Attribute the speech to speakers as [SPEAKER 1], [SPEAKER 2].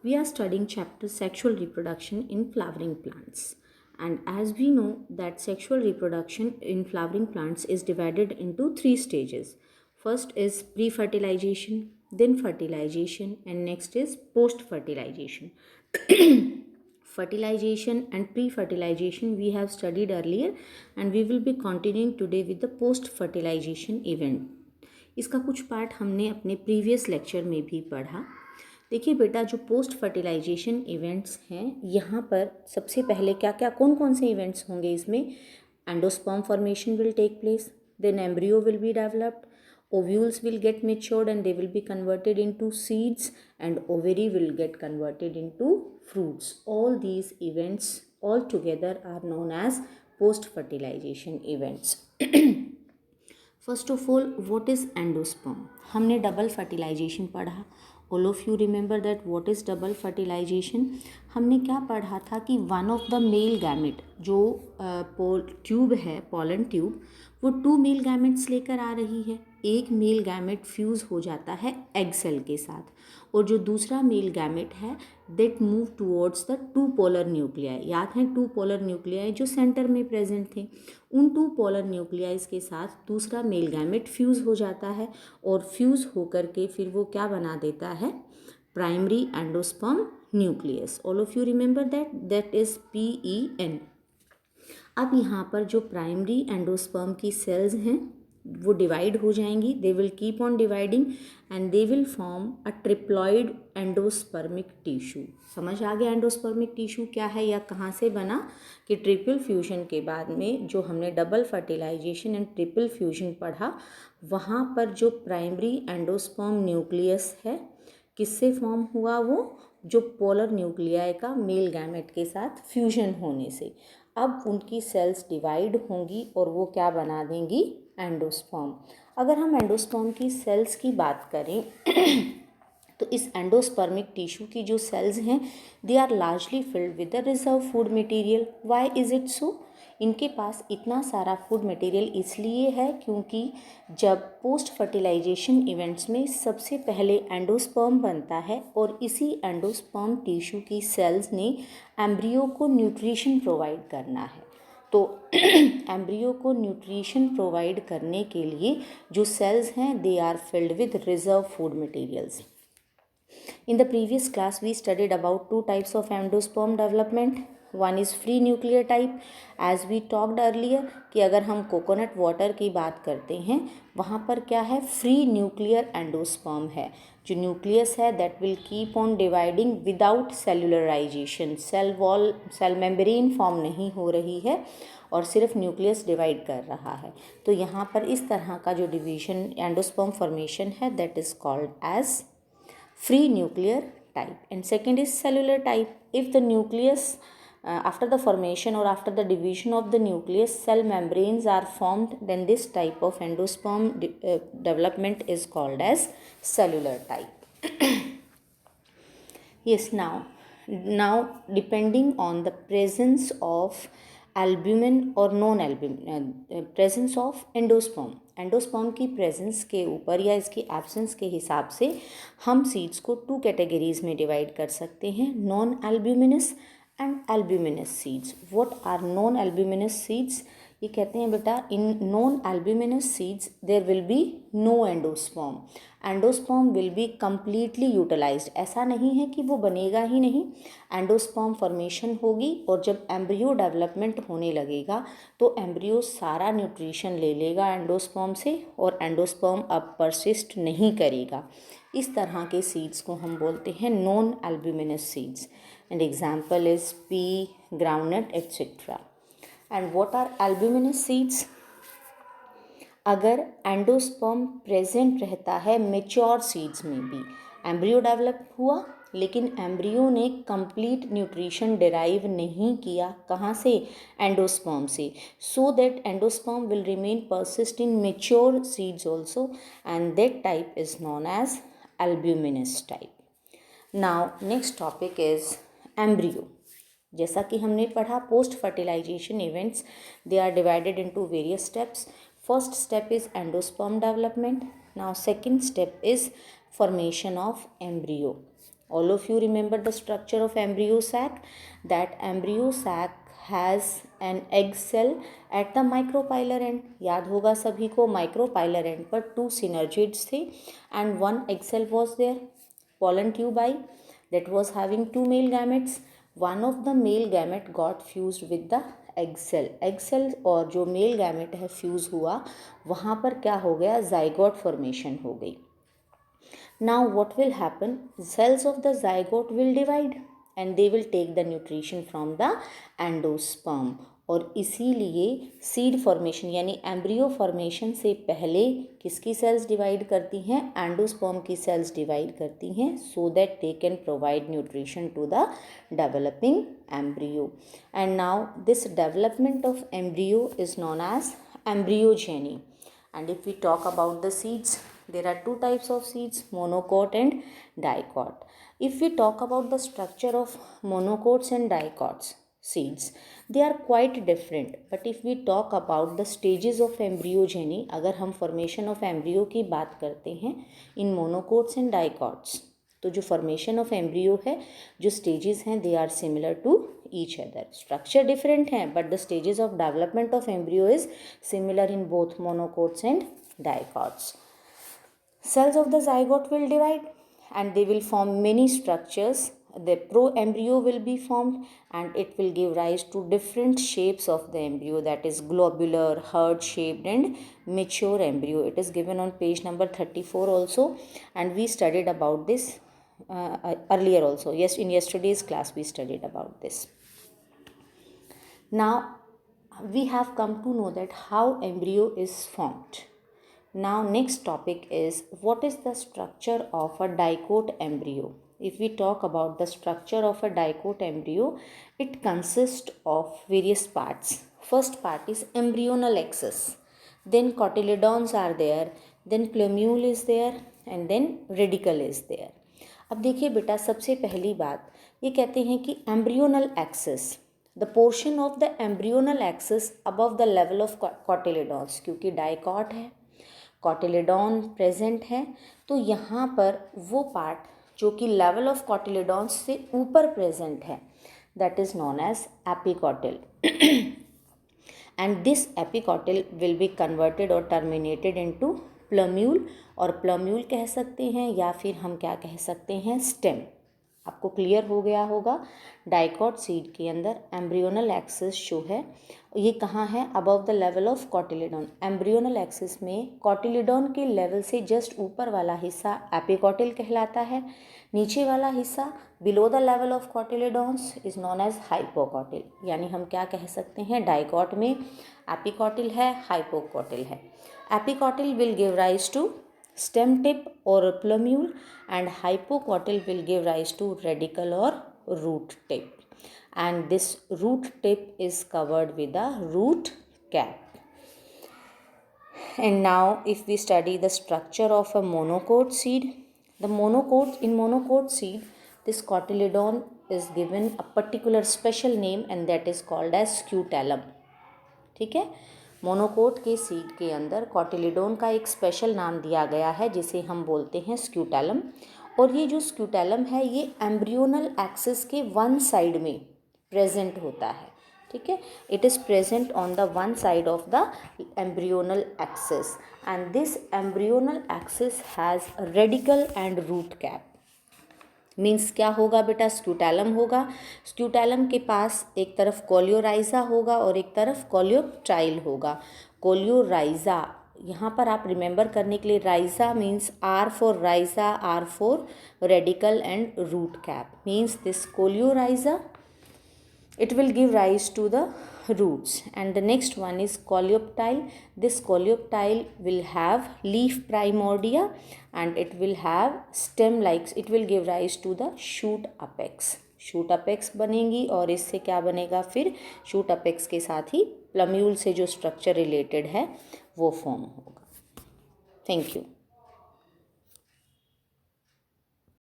[SPEAKER 1] We are studying chapter sexual reproduction in flowering plants. And as we know that sexual reproduction in flowering plants is divided into three stages. First is pre-fertilization, then fertilization, and next is post-fertilization. Fertilization and pre-fertilization we have studied earlier, and we will be continuing today with the post-fertilization event. इसका कुछ part हमने अपने previous lecture में भी पढ़ा। देखिए बेटा, जो पोस्ट फर्टिलाइजेशन इवेंट्स हैं, यहाँ पर सबसे पहले क्या क्या कौन कौन से इवेंट्स होंगे इसमें? Endosperm formation will take place, then embryo will be developed, ovules will get matured and they will be converted into seeds, and ovary will get converted into fruits. All these events all together are known as post fertilization events. First of all, what is endosperm? हमने double fertilization पढ़ा। All of you remember that what is double fertilization? हमने क्या पढ़ा था कि one of the male gamete, जो tube है, pollen tube, वो टू मेल गैमेट्स लेकर आ रही है। एक मेल गैमेट फ्यूज़ हो जाता है एग सेल के साथ, और जो दूसरा मेल गैमेट है that move towards the two polar nuclei. याद है टू पोलर न्यूक्लियाई जो सेंटर में प्रेजेंट थे, उन टू पोलर न्यूक्लियाइज के साथ दूसरा मेल गैमेट फ्यूज़ हो जाता है, और फ्यूज़ होकर के फिर वो क्या बना देता है? Primary endosperm nucleus. All of you remember that is PEN। अब यहाँ पर जो प्राइमरी एंडोस्पर्म की सेल्स हैं वो डिवाइड हो जाएंगी, they will keep on dividing and they will form a triploid endospermic tissue. समझ आ गया एंडोस्पर्मिक टिश्यू क्या है या कहाँ से बना? कि ट्रिपल फ्यूजन के बाद में जो हमने double fertilization and triple fusion पढ़ा, वहाँ पर जो प्राइमरी एंडोस्पर्म न्यूक्लियस है किससे फॉर्म हुआ? वो जो पोलर न्यूक्लियाई का मेल गैमेट के साथ फ्यूजन होने से। अब उनकी सेल्स डिवाइड होंगी और वो क्या बना देंगी? एंडोस्पर्म। अगर हम एंडोस्पर्म की सेल्स की बात करें तो इस एंडोस्पर्मिक टिश्यू की जो सेल्स हैं they are largely filled with the reserve food material. Why is it so? इनके पास इतना सारा फूड मटेरियल इसलिए है क्योंकि जब पोस्ट फर्टिलाइजेशन इवेंट्स में सबसे पहले एंडोस्पर्म बनता है और इसी एंडोस्पर्म टिश्यू की सेल्स ने एम्ब्रियो को न्यूट्रिशन प्रोवाइड करना है, तो एम्ब्रियो को न्यूट्रिशन प्रोवाइड करने के लिए जो सेल्स हैं they are filled with reserve food materials. In the previous class, we studied about two types of endosperm development. One is free nuclear type. As we talked earlier कि अगर हम coconut water की बात करते हैं वहाँ पर क्या है? फ्री न्यूक्लियर एंडोस्पर्म है। जो न्यूक्लियस है that will keep on dividing without cellularisation. Cell wall, cell membrane form नहीं हो रही है और सिर्फ न्यूक्लियस डिवाइड कर रहा है। तो यहाँ पर इस तरह का जो डिवीजन एंडोस्पर्म फॉर्मेशन है that is called as free nuclear type, and second is cellular type. If the nucleus after the formation or after the division of the nucleus cell membranes are formed, then this type of endosperm development is called as cellular type. Yes, now depending on the presence of albumin or non albumin, presence of endosperm, endosperm की presence के ऊपर या इसकी absence के हिसाब से हम seeds को टू कैटेगरीज में डिवाइड कर सकते हैं, non albuminous and albuminous seeds. What are non albuminous seeds? ये कहते हैं बेटा in non albuminous seeds there will be no endosperm. Endosperm will be completely utilized. ऐसा नहीं है कि वो बनेगा ही नहीं, एंडोस्पर्म फॉर्मेशन होगी और जब एम्ब्रियो डेवलपमेंट होने लगेगा तो एम्ब्रियो सारा न्यूट्रिशन ले लेगा एंडोस्पर्म से और एंडोस्पर्म अब परसिस्ट नहीं करेगा। इस तरह के सीड्स को हम बोलते हैं non albuminous seeds, and example is pea, groundnut etcetera. And what are albuminous seeds? अगर एंडोस्पर्म प्रेजेंट रहता है मेच्योर सीड्स में भी, एम्ब्रियो डेवलप हुआ लेकिन एम्ब्रियो ने कंप्लीट न्यूट्रिशन डिराइव नहीं किया, कहाँ से? एंडोस्पर्म से, so that endosperm will remain persist in mature seeds also, and that type is known as albuminous type. Now next topic is embryo. जैसा कि हमने पढ़ा post fertilization events they are divided into various steps. First step is endosperm development. Now second step is formation of embryo. All of you remember the structure of embryo sac, that embryo sac has an egg cell at the micropylar end. याद होगा सभी को, micropylar end पर 2 synergids थे and 1 egg cell was there, pollen tubi, that was having 2 male gametes. One of the male gamete got fused with the egg cell. egg cell और जो male gamete है fuse हुआ, वहाँ पर क्या हो गया, zygote formation हो गई. Now what will happen, cells of the zygote will divide and they will take the nutrition from the endosperm. और इसीलिए सीड फॉर्मेशन यानी एम्ब्रियो फॉर्मेशन से पहले किसकी सेल्स डिवाइड करती हैं, एंडोस्पर्म की सेल्स डिवाइड करती हैं, so that they can provide nutrition to the developing embryo. And now this development of embryo is known as embryogeny. And if we talk about the seeds, there are 2 types of seeds, monocot and dicot. If we talk about the structure of monocots and dicots seeds, they are quite different. But if we talk about the stages of embryogeny, अगर हम formation of embryo की बात करते हैं in monocots and dicots, तो जो formation of embryo है, जो stages हैं, they are similar to each other. Structure different है, but the stages of development of embryo is similar in both monocots and dicots. Cells of the zygote will divide and they will form many structures. The pro-embryo will be formed and it will give rise to different shapes of the embryo, that is globular, heart-shaped and mature embryo. It is given on page number 34 also, and we studied about this earlier also. Yes, in yesterday's class we studied about this. Now we have come to know that how embryo is formed. Now next topic is, what is the structure of a dicot embryo? If we talk about the structure of a dicot embryo, it consists of various parts. First part is embryonal axis, then cotyledons are there, then plumule is there and then radicle is there. अब देखिए बेटा, सबसे पहली बात ये कहते हैं कि embryonal axis, the portion of the embryonal axis above the level of cotyledons, क्योंकि dicot है, कॉटिलेडॉन प्रेजेंट है, तो यहाँ पर वो पार्ट जो कि लेवल ऑफ कॉटिलेडॉन्स से ऊपर प्रेजेंट है, that is known as epicotyl. And this epicotyl will be converted और टर्मिनेटेड इनटू प्लम्यूल, और प्लम्यूल कह सकते हैं या फिर हम क्या कह सकते हैं, स्टेम. आपको क्लियर हो गया होगा. डाइकॉट सीड के अंदर एम्ब्रियोनल एक्सिस जो है ये कहाँ है, above the level of cotyledon. Embryonal axis में कॉटिलेडॉन के लेवल से जस्ट ऊपर वाला हिस्सा एपिकॉटिल कहलाता है. नीचे वाला हिस्सा below the level of cotyledons is known as hypocotyl. यानी हम क्या कह सकते हैं, डाइकॉट में एपिकॉटिल है, हाइपोकॉटिल है. Epicotyl will give rise to stem tip or plumule and hypocotyle will give rise to radicle or root tip, and this root tip is covered with a root cap. And now if we study the structure of a monocot seed, the monocot seed, this cotyledon is given a particular special name and that is called as scutellum. ठीक है, monocot के seed के अंदर कॉटिलेडोन का एक special नाम दिया गया है जिसे हम बोलते हैं स्क्यूटेलम. और ये जो स्क्यूटेलम है ये एम्ब्रियोनल एक्सिस के वन साइड में प्रेजेंट होता है. ठीक है, it is present on the one side of the embryonal axis and this embryonal axis has radicle and root cap. Means क्या होगा बेटा, स्क्यूटेलम होगा. स्क्यूटेलम के पास एक तरफ कोलियोराइजा होगा और एक तरफ कोलियोप्टाइल होगा. कोलियोराइजा यहाँ पर आप रिमेंबर करने के लिए, rhiza means R for rhiza, R for radicle and root cap. Means this coleorhiza, it will give rise to the roots. And the next one is coleoptile. This coleoptile will have leaf primordia and it will have stem like, it will give rise to the shoot apex. shoot apex बनेगी और इससे क्या बनेगा, फिर shoot apex के साथ ही plumule से जो स्ट्रक्चर रिलेटेड है वो फॉर्म होगा. Thank you.